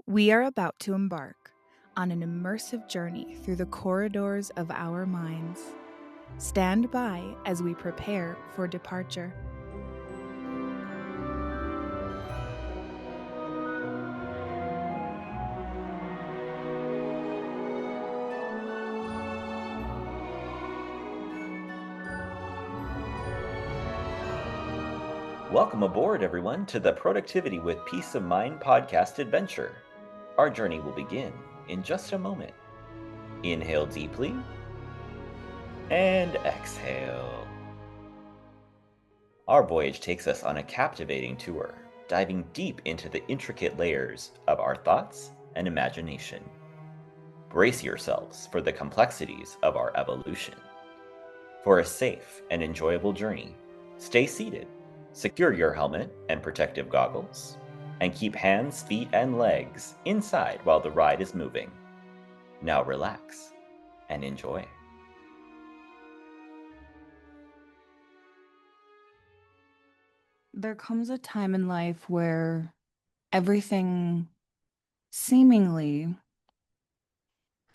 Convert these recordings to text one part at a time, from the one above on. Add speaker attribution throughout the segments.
Speaker 1: We are about to embark on an immersive journey through the corridors of our minds. Stand by as we prepare for departure.
Speaker 2: Welcome aboard, everyone, to the Productivity with Peace of Mind podcast adventure. Our journey will begin in just a moment. Inhale deeply and exhale. Our voyage takes us on a captivating tour, diving deep into the intricate layers of our thoughts and imagination. Brace yourselves for the complexities of our evolution. For a safe and enjoyable journey, stay seated, secure your helmet and protective goggles, and keep hands, feet, and legs inside while the ride is moving. Now relax and enjoy.
Speaker 1: There comes a time in life where everything seemingly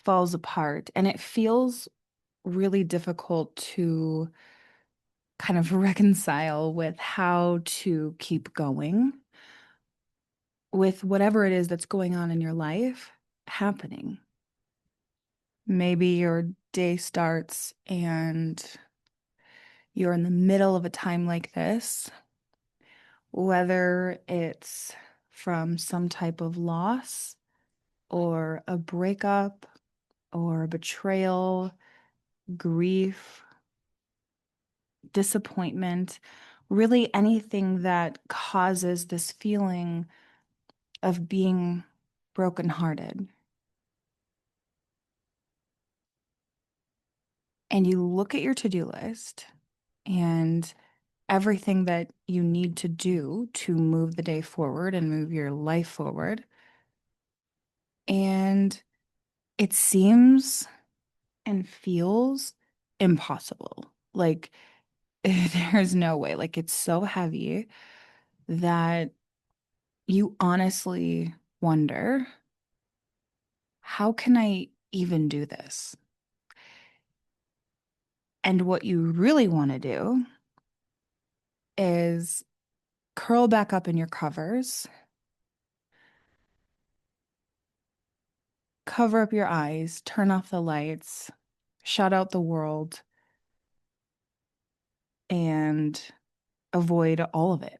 Speaker 1: falls apart, and it feels really difficult to kind of reconcile with how to keep going with whatever it is that's going on in your life happening. Maybe your day starts and you're in the middle of a time like this, whether it's from some type of loss or a breakup or a betrayal, grief, disappointment, really anything that causes this feeling of being brokenhearted. And you look at your to-do list and everything that you need to do to move the day forward and move your life forward. And it seems and feels impossible. Like there's no way. Like it's so heavy that you honestly wonder, how can I even do this? And what you really want to do is curl back up in your covers, cover up your eyes, turn off the lights, shut out the world, and avoid all of it.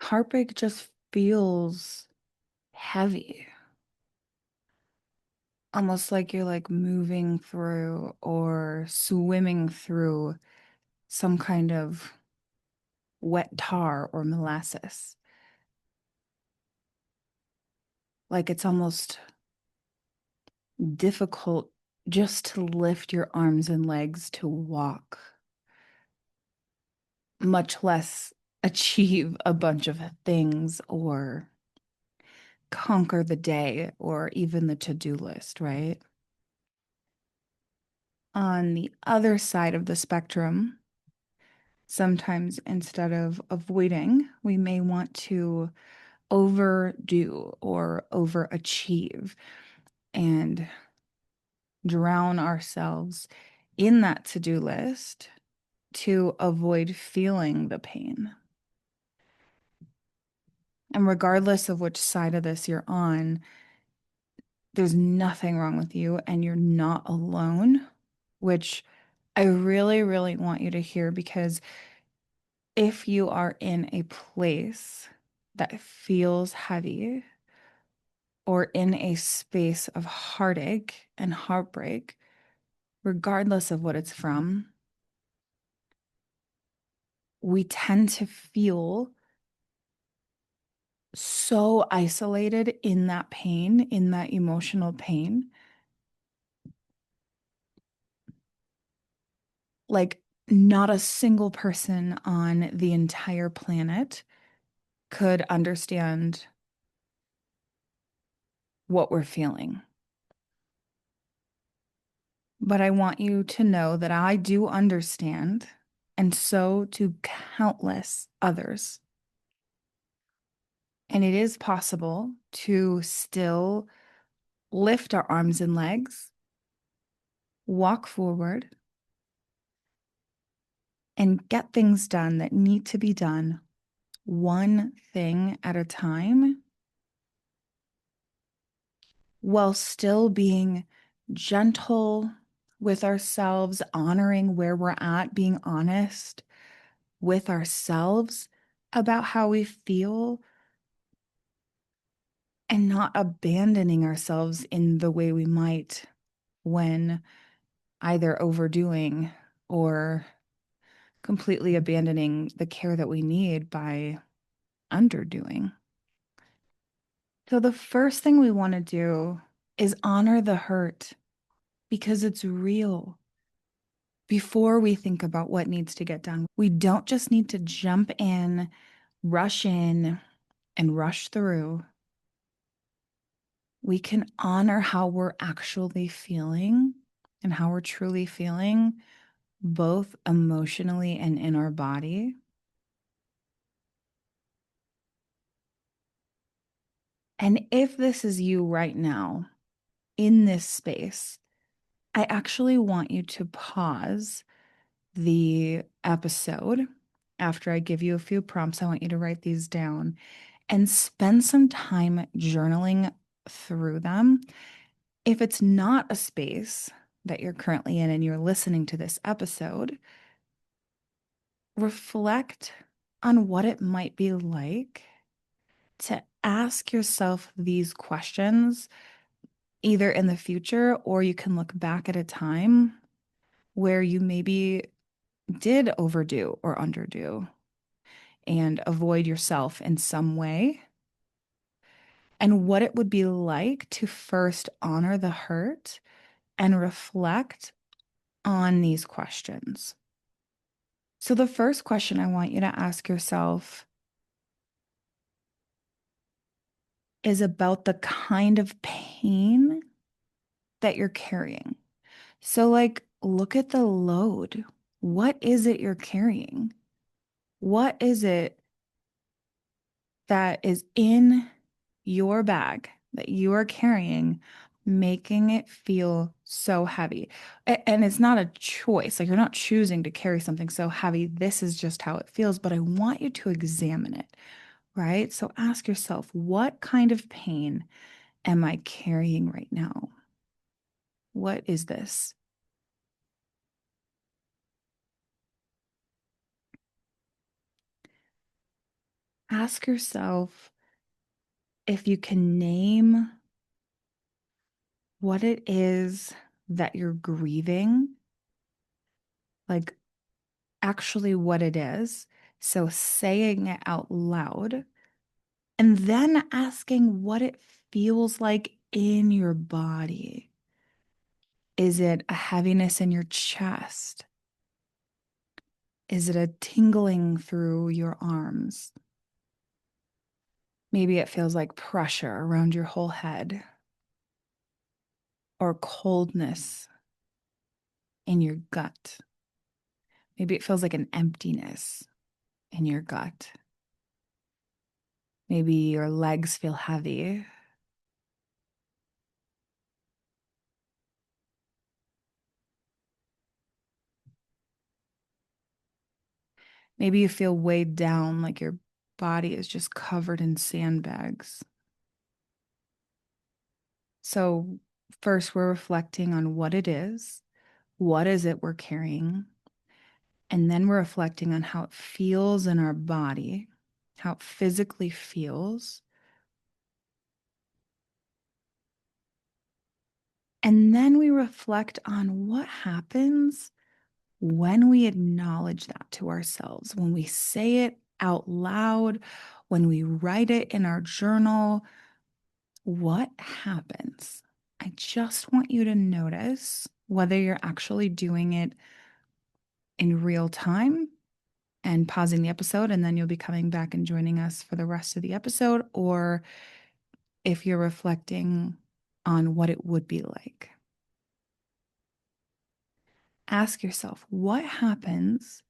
Speaker 1: Heartbreak just feels heavy, almost like you're like moving through or swimming through some kind of wet tar or molasses. Like it's almost difficult just to lift your arms and legs to walk, much less achieve a bunch of things or conquer the day or even the to-do list, right? On the other side of the spectrum, sometimes instead of avoiding, we may want to overdo or overachieve and drown ourselves in that to-do list to avoid feeling the pain. And regardless of which side of this you're on, there's nothing wrong with you and you're not alone, which I really, really want you to hear, because if you are in a place that feels heavy or in a space of heartache and heartbreak, regardless of what it's from, we tend to feel so isolated in that pain, in that emotional pain. Like, not a single person on the entire planet could understand what we're feeling. But I want you to know that I do understand, and so do countless others. And it is possible to still lift our arms and legs, walk forward, and get things done that need to be done one thing at a time while still being gentle with ourselves, honoring where we're at, being honest with ourselves about how we feel, and not abandoning ourselves in the way we might when either overdoing or completely abandoning the care that we need by underdoing. So, the first thing we want to do is honor the hurt because it's real before we think about what needs to get done. We don't just need to jump in, and rush through. We can honor how we're actually feeling and how we're truly feeling, both emotionally and in our body. And if this is you right now in this space, I actually want you to pause the episode after I give you a few prompts. I want you to write these down and spend some time journaling through them. If it's not a space that you're currently in and you're listening to this episode, reflect on what it might be like to ask yourself these questions, either in the future or you can look back at a time where you maybe did overdo or underdo and avoid yourself in some way, and what it would be like to first honor the hurt and reflect on these questions. So, the first question I want you to ask yourself is about the kind of pain that you're carrying. So, like, look at the load. What is it you're carrying? What is it that is in your bag that you are carrying, making it feel so heavy? And it's not a choice. Like, you're not choosing to carry something so heavy. This is just how it feels. But I want you to examine it, right? So ask yourself, what kind of pain am I carrying right now? What is this? Ask yourself if you can name what it is that you're grieving, like actually what it is. So saying it out loud and then asking what it feels like in your body. Is it a heaviness in your chest? Is it a tingling through your arms? Maybe it feels like pressure around your whole head or coldness in your gut. Maybe it feels like an emptiness in your gut. Maybe your legs feel heavy. Maybe you feel weighed down, like your body is just covered in sandbags. So, first, we're reflecting on what it is. What is it we're carrying? And then we're reflecting on how it feels in our body, how it physically feels. And then we reflect on what happens when we acknowledge that to ourselves, when we say it out loud, when we write it in our journal, what happens? I just want you to notice whether you're actually doing it in real time and pausing the episode, and then you'll be coming back and joining us for the rest of the episode, or if you're reflecting on what it would be like. Ask yourself, what happens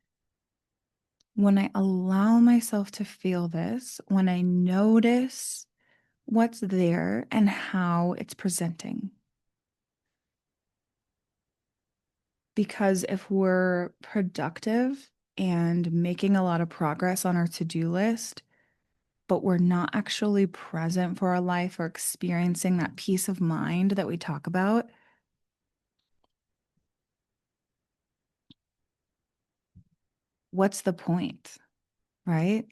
Speaker 1: When I allow myself to feel this, when I notice what's there and how it's presenting. Because if we're productive and making a lot of progress on our to-do list, but we're not actually present for our life or experiencing that peace of mind that we talk about, what's the point, right?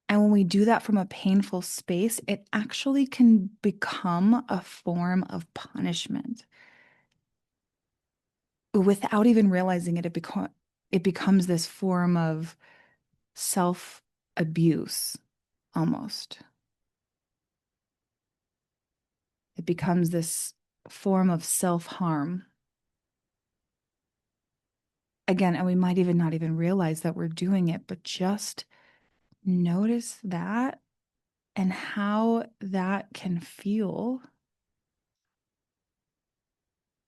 Speaker 1: And when we do that from a painful space, it actually can become a form of punishment. Without even realizing it, it becomes this form of self-abuse almost. It becomes this form of self-harm. Again, and we might even not even realize that we're doing it, but just notice that and how that can feel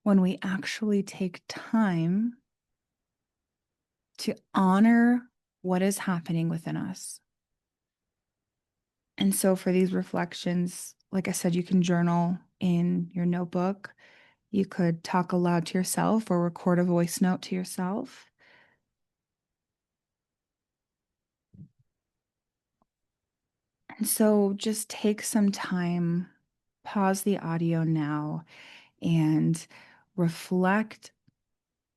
Speaker 1: when we actually take time to honor what is happening within us. And so for these reflections, like I said, you can journal in your notebook. You could talk aloud to yourself or record a voice note to yourself. And so just take some time, pause the audio now, and reflect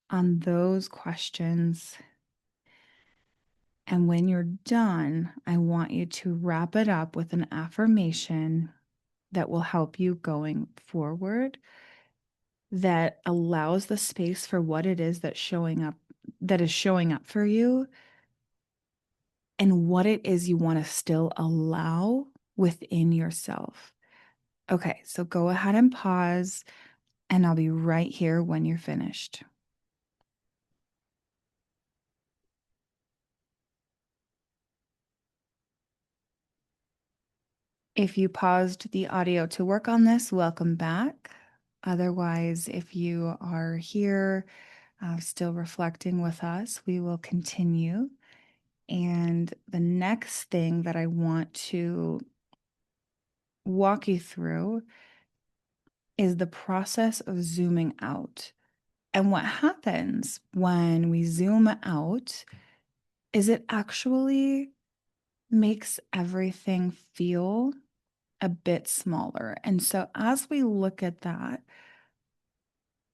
Speaker 1: on those questions. And when you're done, I want you to wrap it up with an affirmation that will help you going forward, that allows the space for what it is that is showing up for you, and what it is you want to still allow within yourself. Okay, so go ahead and pause, and I'll be right here when you're finished. If you paused the audio to work on this, welcome back. Otherwise, if you are here still reflecting with us, we will continue. And the next thing that I want to walk you through is the process of zooming out. And what happens when we zoom out is it actually makes everything feel a bit smaller. And so as we look at that,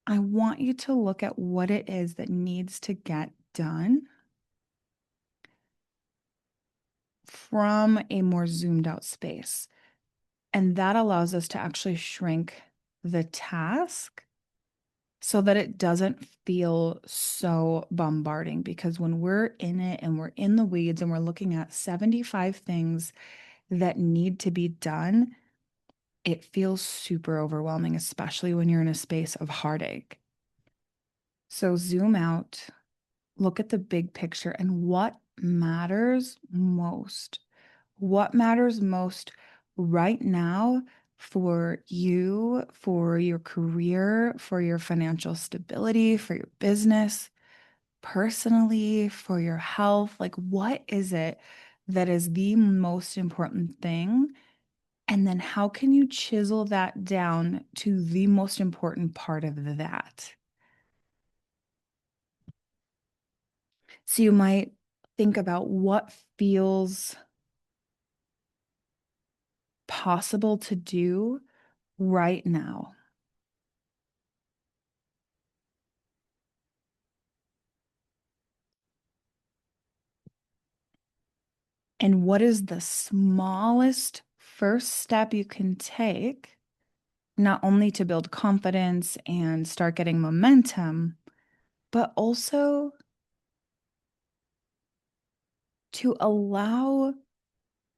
Speaker 1: I want you to look at what it is that needs to get done from a more zoomed out space. And that allows us to actually shrink the task so that it doesn't feel so bombarding. Because when we're in it and we're in the weeds and we're looking at 75 things that need to be done, it feels super overwhelming, especially when you're in a space of heartache. So zoom out, look at the big picture and what matters most. What matters most right now for you, for your career, for your financial stability, for your business, personally, for your health? Like, what is it that is the most important thing? And then how can you chisel that down to the most important part of that? So you might think about what feels possible to do right now. And what is the smallest first step you can take, not only to build confidence and start getting momentum, but also to allow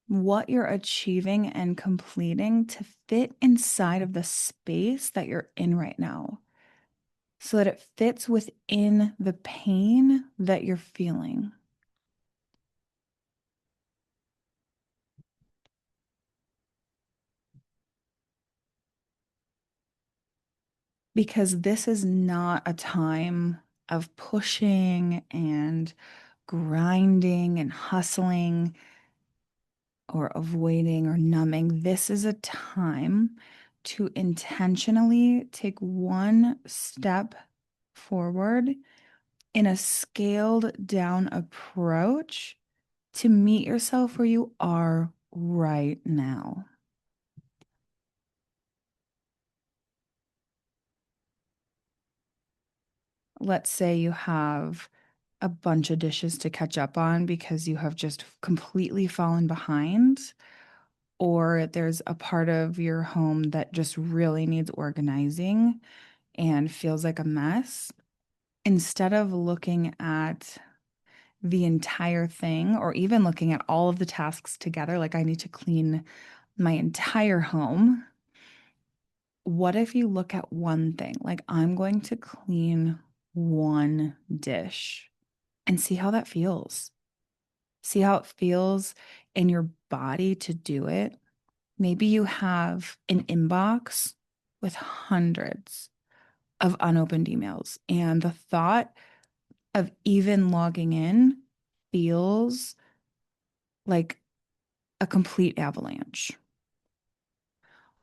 Speaker 1: what you're achieving and completing to fit inside of the space that you're in right now so that it fits within the pain that you're feeling. Because this is not a time of pushing and grinding and hustling or avoiding or numbing. This is a time to intentionally take one step forward in a scaled down approach to meet yourself where you are right now. Let's say you have a bunch of dishes to catch up on because you have just completely fallen behind, or there's a part of your home that just really needs organizing and feels like a mess. Instead of looking at the entire thing or even looking at all of the tasks together, like I need to clean my entire home, what if you look at one thing? Like, I'm going to clean one dish and see how that feels. See how it feels in your body to do it. Maybe you have an inbox with hundreds of unopened emails, and the thought of even logging in feels like a complete avalanche.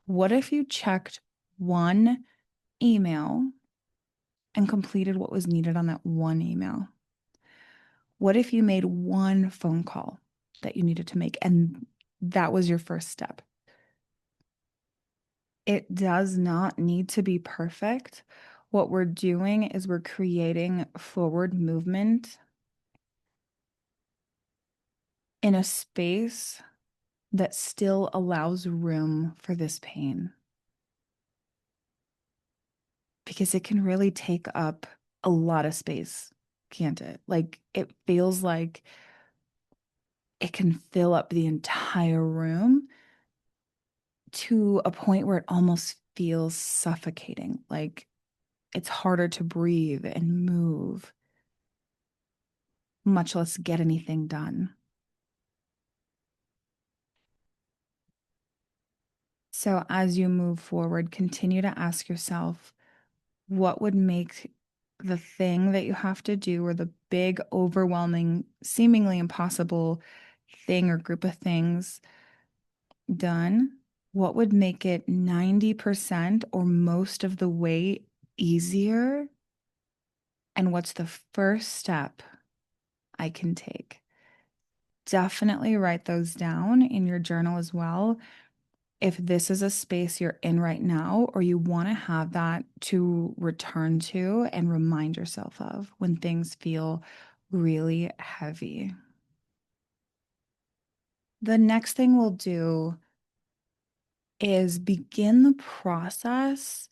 Speaker 1: What if you checked one email and completed what was needed on that one email? What if you made one phone call that you needed to make and that was your first step? It does not need to be perfect. What we're doing is we're creating forward movement in a space that still allows room for this pain because it can really take up a lot of space, can't it? Like it feels like it can fill up the entire room to a point where it almost feels suffocating. Like it's harder to breathe and move, much less get anything done. So as you move forward, continue to ask yourself, what would make the thing that you have to do or the big, overwhelming, seemingly impossible thing or group of things done? What would make it 90% or most of the way easier? And what's the first step I can take? Definitely write those down in your journal as well. If this is a space you're in right now, or you want to have that to return to and remind yourself of when things feel really heavy. The next thing we'll do is begin the process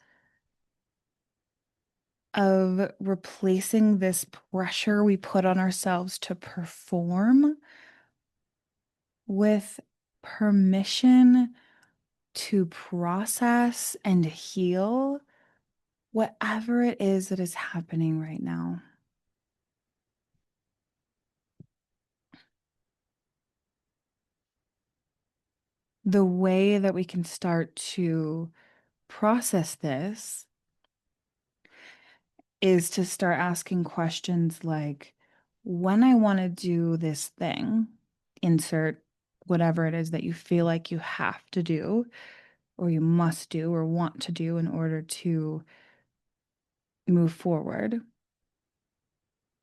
Speaker 1: of replacing this pressure we put on ourselves to perform with permission to process and heal whatever it is that is happening right now. The way that we can start to process this is to start asking questions like, when I want to do this thing, insert whatever it is that you feel like you have to do, or you must do, or want to do in order to move forward.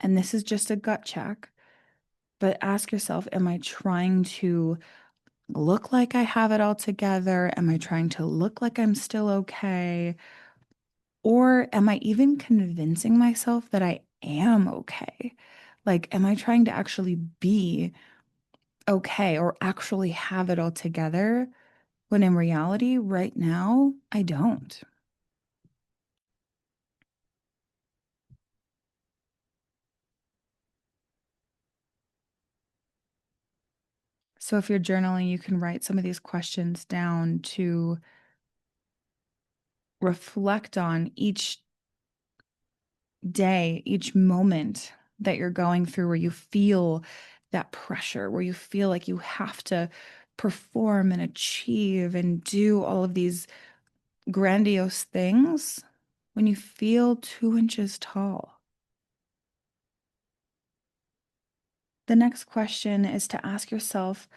Speaker 1: And this is just a gut check, but ask yourself, am I trying to look like I have it all together? Am I trying to look like I'm still okay? Or am I even convincing myself that I am okay? Like, am I trying to actually be okay or actually have it all together when in reality, right now, I don't? So, if you're journaling, you can write some of these questions down to reflect on each day, each moment that you're going through where you feel that pressure, where you feel like you have to perform and achieve and do all of these grandiose things when you feel 2 inches tall. The next question is to ask yourself,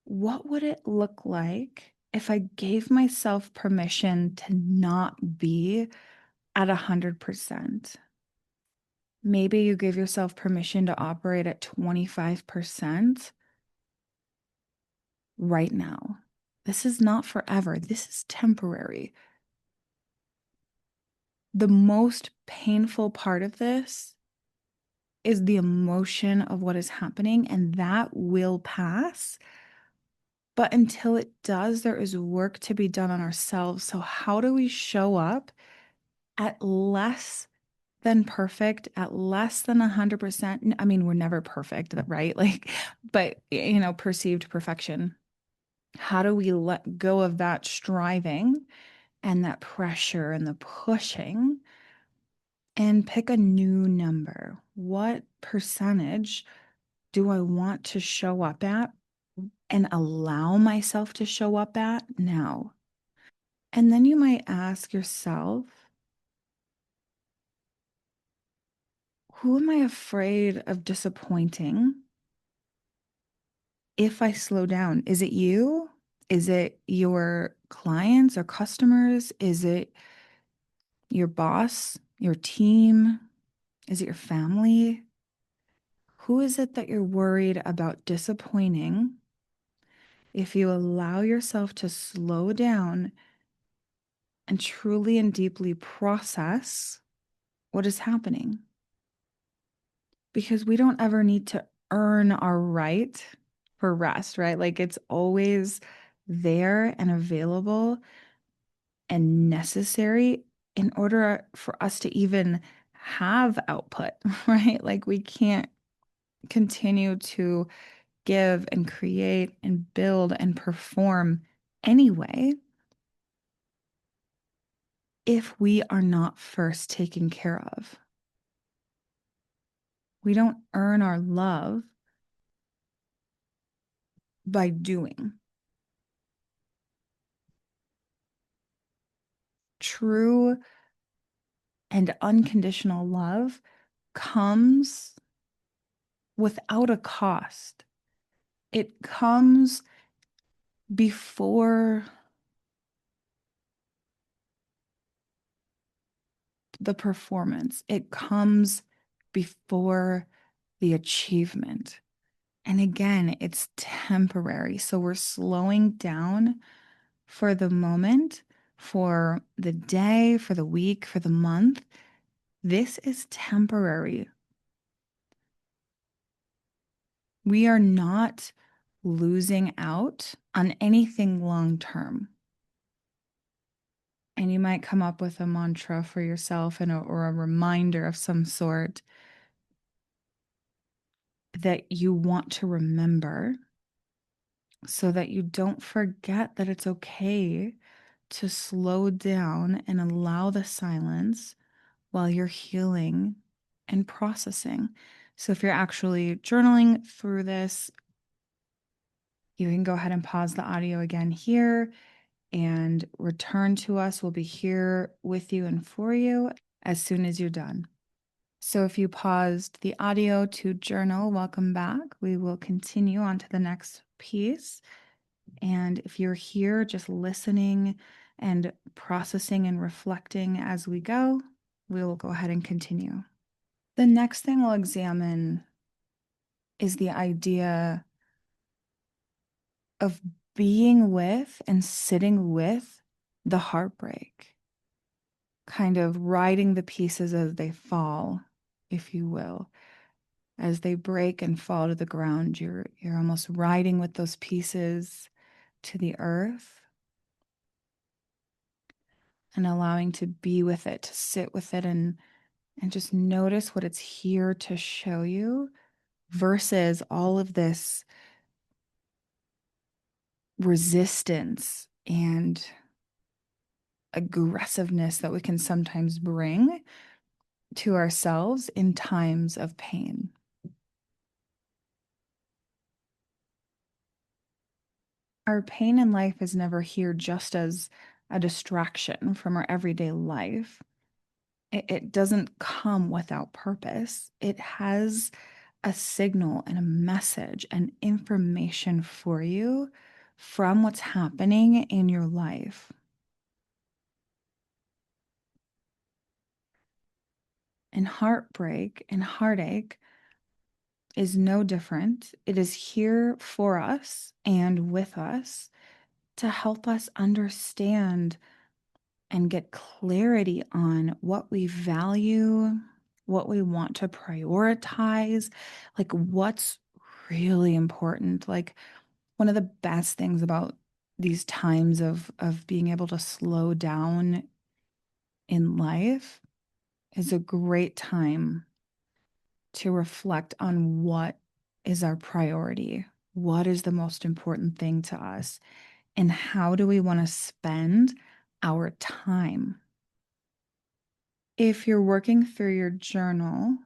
Speaker 1: what would it look like if I gave myself permission to not be at 100%? Maybe you give yourself permission to operate at 25% right now. This is not forever. This is temporary. The most painful part of this is the emotion of what is happening, and that will pass. But until it does, there is work to be done on ourselves. So, how do we show up at less than perfect, at less than 100%? I mean, we're never perfect, right? Like, but, perceived perfection. How do we let go of that striving and that pressure and the pushing and pick a new number? What percentage do I want to show up at and allow myself to show up at now? And then you might ask yourself, who am I afraid of disappointing if I slow down? Is it you? Is it your clients or customers? Is it your boss, your team? Is it your family? Who is it that you're worried about disappointing if you allow yourself to slow down and truly and deeply process what is happening? Because we don't ever need to earn our right for rest, right? Like it's always there and available and necessary in order for us to even have output, right? Like we can't continue to give and create and build and perform anyway if we are not first taken care of. We don't earn our love by doing. True and unconditional love comes without a cost. It comes before the performance, it comes before the achievement. And again, it's temporary. So we're slowing down for the moment, for the day, for the week, for the month. This is temporary. We are not losing out on anything long term. And you might come up with a mantra for yourself or a reminder of some sort that you want to remember so that you don't forget that it's okay to slow down and allow the silence while you're healing and processing. So if you're actually journaling through this, you can go ahead and pause the audio again here and return to us. We'll be here with you and for you as soon as you're done. So if you paused the audio to journal, welcome back. We will continue on to the next piece. And if you're here just listening and processing and reflecting as we go, we will go ahead and continue. The next thing we'll examine is the idea of being with and sitting with the heartbreak, kind of riding the pieces as they fall, if you will. As they break and fall to the ground, you're almost riding with those pieces to the earth and allowing to be with it, to sit with it and just notice what it's here to show you versus all of this resistance and aggressiveness that we can sometimes bring to ourselves in times of pain. Our pain in life is never here just as a distraction from our everyday life. It doesn't come without purpose. It has a signal and a message and information for you from what's happening in your life. And heartbreak and heartache is no different. It is here for us and with us to help us understand and get clarity on what we value, what we want to prioritize, like what's really important. Like one of the best things about these times of being able to slow down in life is a great time to reflect on what is our priority, what is the most important thing to us, and how do we want to spend our time. If you're working through your journal,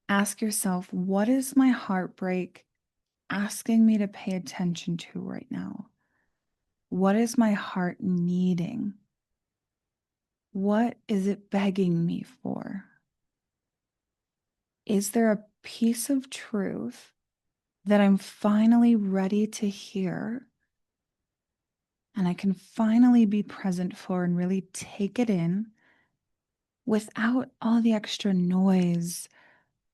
Speaker 1: ask yourself, what is my heartbreak asking me to pay attention to right now? What is my heart needing? What is it begging me for? Is there a piece of truth that I'm finally ready to hear and I can finally be present for and really take it in without all the extra noise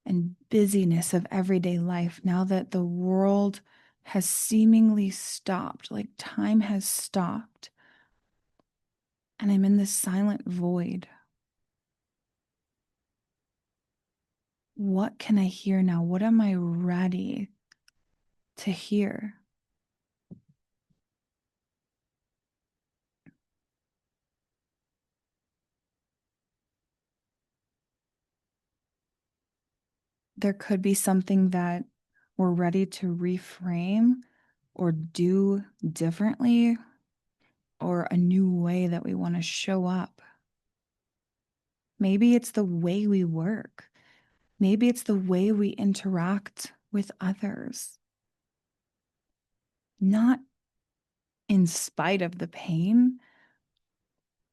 Speaker 1: and busyness of everyday life now that the world has seemingly stopped, like time has stopped, and I'm in this silent void? What can I hear now? What am I ready to hear? There could be something that we're ready to reframe or do differently, or a new way that we want to show up. Maybe it's the way we work. Maybe it's the way we interact with others, not in spite of the pain,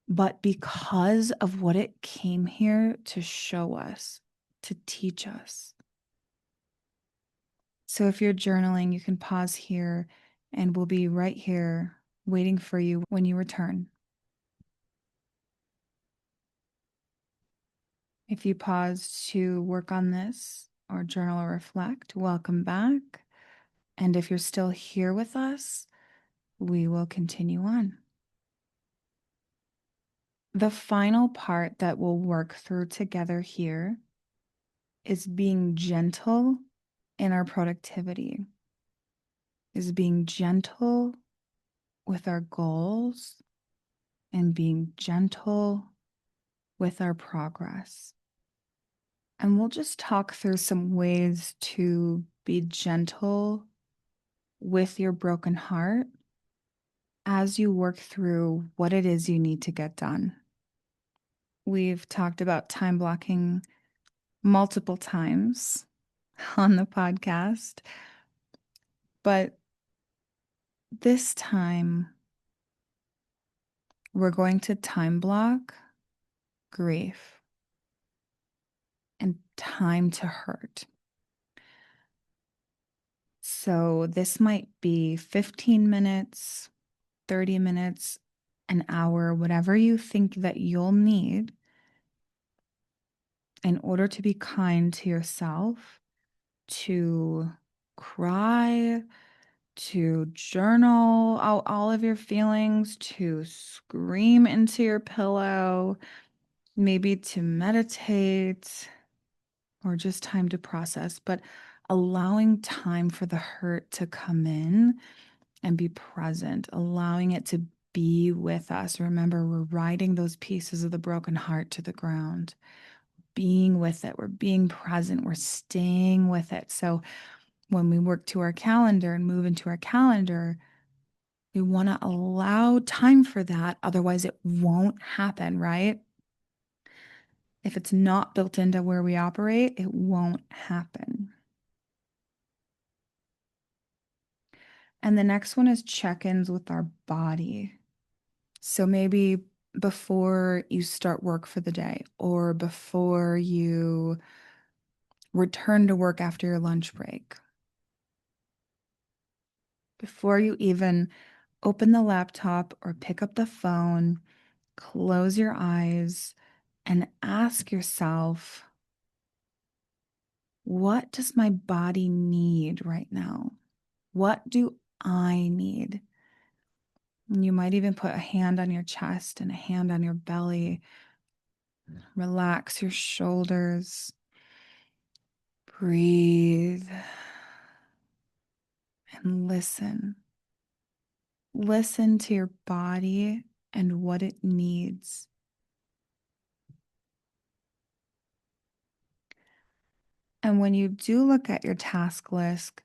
Speaker 1: but because of what it came here to show us, to teach us. So if you're journaling, you can pause here and we'll be right here waiting for you when you return. If you pause to work on this or journal or reflect, welcome back. And if you're still here with us, we will continue on. The final part that we'll work through together here is being gentle in our productivity, is being gentle with our goals and being gentle with our progress. And we'll just talk through some ways to be gentle with your broken heart as you work through what it is you need to get done. We've talked about time blocking multiple times on the podcast, but this time we're going to time block grief and time to hurt. So this might be 15 minutes, 30 minutes, an hour, whatever you think that you'll need in order to be kind to yourself, to cry, to journal out all of your feelings, to scream into your pillow, maybe to meditate, or just time to process, but allowing time for the hurt to come in and be present, allowing it to be with us. Remember, we're riding those pieces of the broken heart to the ground, being with it. We're being present. We're staying with it. So when we work to our calendar and move into our calendar, we want to allow time for that. Otherwise, it won't happen, right? If it's not built into where we operate, it won't happen. And the next one is check-ins with our body. So maybe before you start work for the day or before you return to work after your lunch break. Before you even open the laptop or pick up the phone, close your eyes and ask yourself, what does my body need right now? What do I need? And you might even put a hand on your chest and a hand on your belly. Relax your shoulders. Breathe and listen. Listen to your body and what it needs. And when you do look at your task list,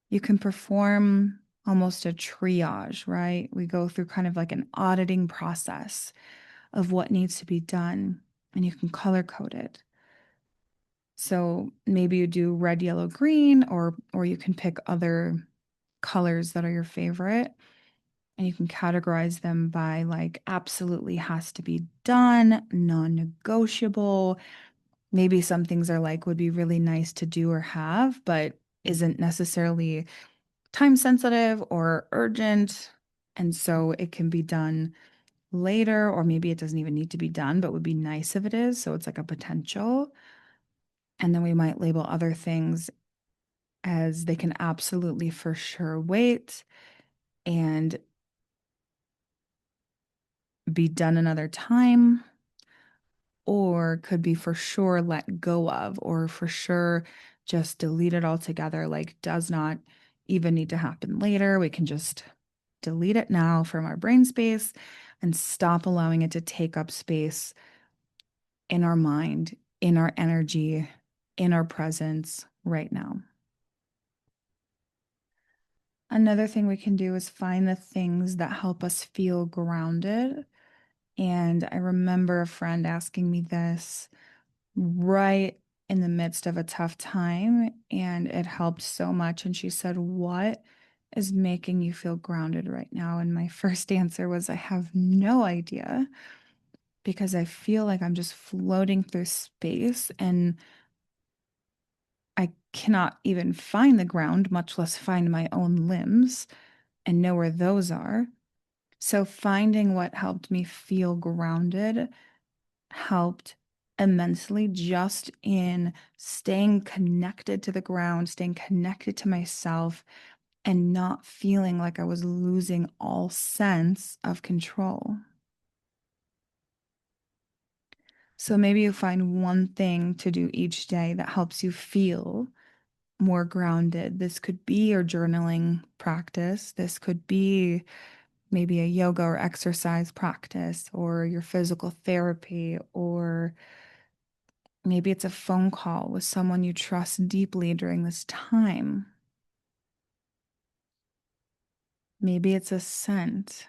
Speaker 1: you can perform almost a triage, right? We go through kind of like an auditing process of what needs to be done, and you can color code it. So maybe you do red, yellow, green, or you can pick other colors that are your favorite, and you can categorize them by like absolutely has to be done, non-negotiable. Maybe some things are like would be really nice to do or have, but isn't necessarily time sensitive or urgent. And so it can be done later, or maybe it doesn't even need to be done, but would be nice if it is. So it's like a potential. And then we might label other things as they can absolutely for sure wait and be done another time, or could be for sure let go of, or for sure just delete it altogether, like does not even need to happen later. We can just delete it now from our brain space and stop allowing it to take up space in our mind, in our energy, in our presence right now. Another thing we can do is find the things that help us feel grounded. And I remember a friend asking me this right in the midst of a tough time, and it helped so much. And she said, "What is making you feel grounded right now?" And my first answer was, "I have no idea, because I feel like I'm just floating through space and I cannot even find the ground, much less find my own limbs and know where those are." So finding what helped me feel grounded helped immensely, just in staying connected to the ground, staying connected to myself, and not feeling like I was losing all sense of control. So maybe you find one thing to do each day that helps you feel more grounded. This could be your journaling practice. This could be maybe a yoga or exercise practice, or your physical therapy, or maybe it's a phone call with someone you trust deeply during this time. Maybe it's a scent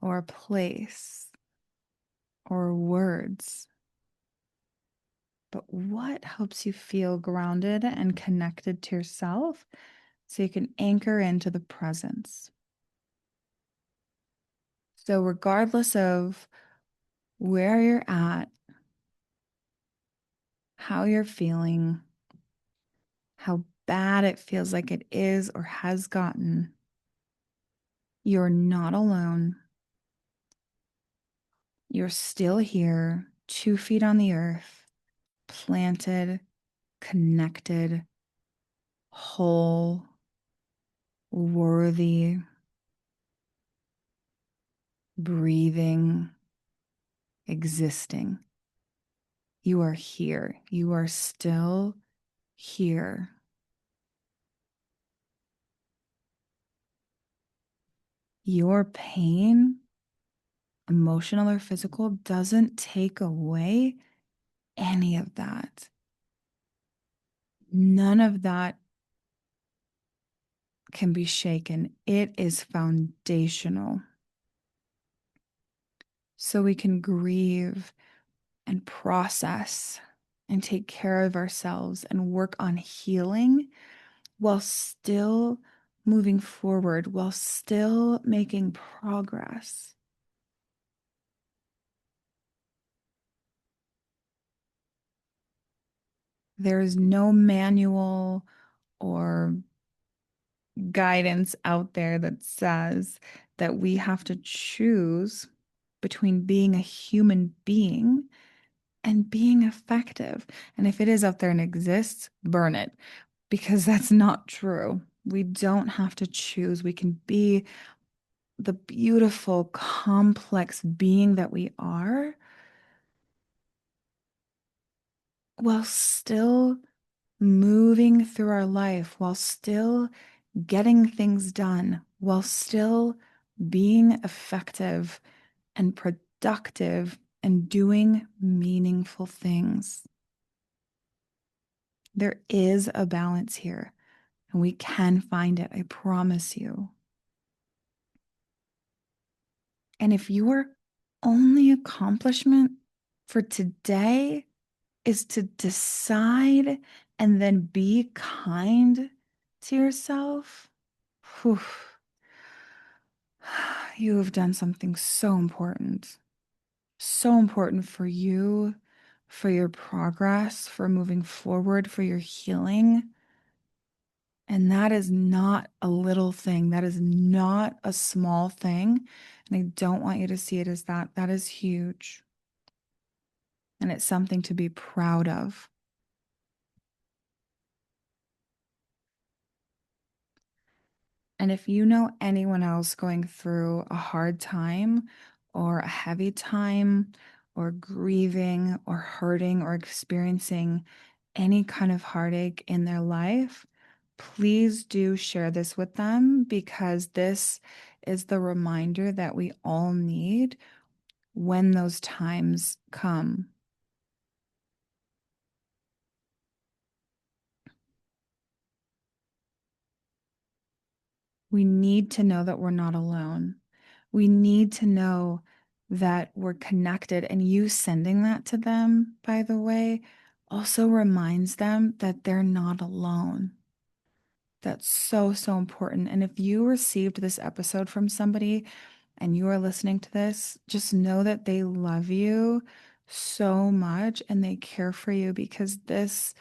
Speaker 1: or a place or words. But what helps you feel grounded and connected to yourself so you can anchor into the presence? So, regardless of where you're at, how you're feeling, how bad it feels like it is or has gotten, you're not alone. You're still here, 2 feet on the earth, planted, connected, whole, worthy, breathing, existing. You are here. You are still here. Your pain, emotional or physical, doesn't take away any of that. None of that can be shaken. It is foundational. So we can grieve and process and take care of ourselves and work on healing while still moving forward, while still making progress. There's no manual or guidance out there that says that we have to choose between being a human being and being effective. And if it is out there and exists, burn it, because that's not true. We don't have to choose. We can be the beautiful, complex being that we are while still moving through our life, while still getting things done, while still being effective and productive and doing meaningful things. There is a balance here, and we can find it, I promise you. And if your only accomplishment for today is to decide and then be kind to yourself, whew, you have done something so important for you, for your progress, for moving forward, for your healing. And that is not a little thing. That is not a small thing. And I don't want you to see it as that. That is huge. And it's something to be proud of. And if you know anyone else going through a hard time or a heavy time or grieving or hurting or experiencing any kind of heartache in their life, please do share this with them, because this is the reminder that we all need when those times come. We need to know that we're not alone. We need to know that we're connected. And you sending that to them, by the way, also reminds them that they're not alone. That's so, so important. And if you received this episode from somebody and you are listening to this, just know that they love you so much and they care for you, because this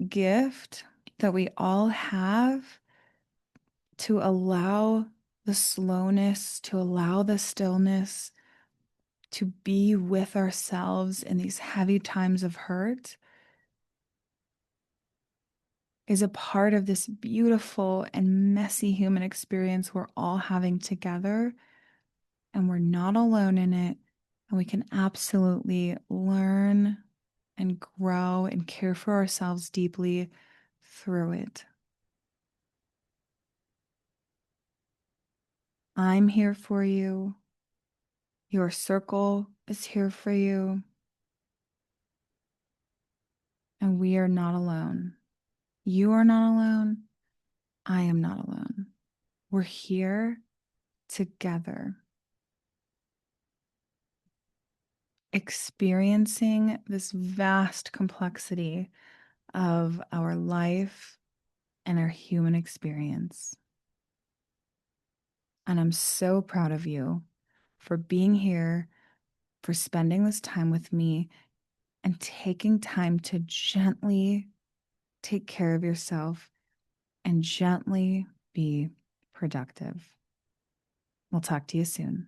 Speaker 1: gift that we all have to allow the slowness, to allow the stillness, to be with ourselves in these heavy times of hurt is a part of this beautiful and messy human experience we're all having together. And we're not alone in it. And we can absolutely learn and grow and care for ourselves deeply through it. I'm here for you. Your circle is here for you. And we are not alone. You are not alone. I am not alone. We're here together, experiencing this vast complexity of our life and our human experience. And I'm so proud of you for being here, for spending this time with me, and taking time to gently take care of yourself and gently be productive. We'll talk to you soon.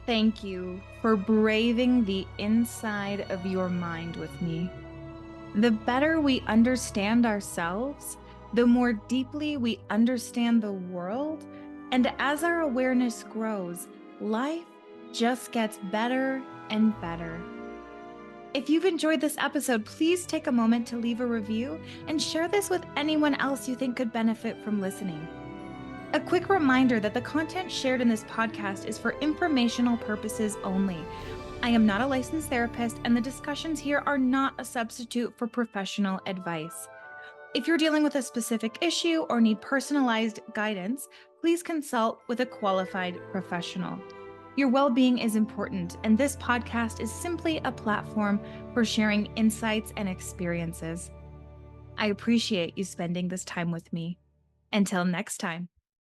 Speaker 1: Thank you for braving the inside of your mind with me. The better we understand ourselves, the more deeply we understand the world, and as our awareness grows, life just gets better and better. If you've enjoyed this episode, please take a moment to leave a review and share this with anyone else you think could benefit from listening. A quick reminder that the content shared in this podcast is for informational purposes only. I am not a licensed therapist, and the discussions here are not a substitute for professional advice. If you're dealing with a specific issue or need personalized guidance, please consult with a qualified professional. Your well-being is important, and this podcast is simply a platform for sharing insights and experiences. I appreciate you spending this time with me. Until next time.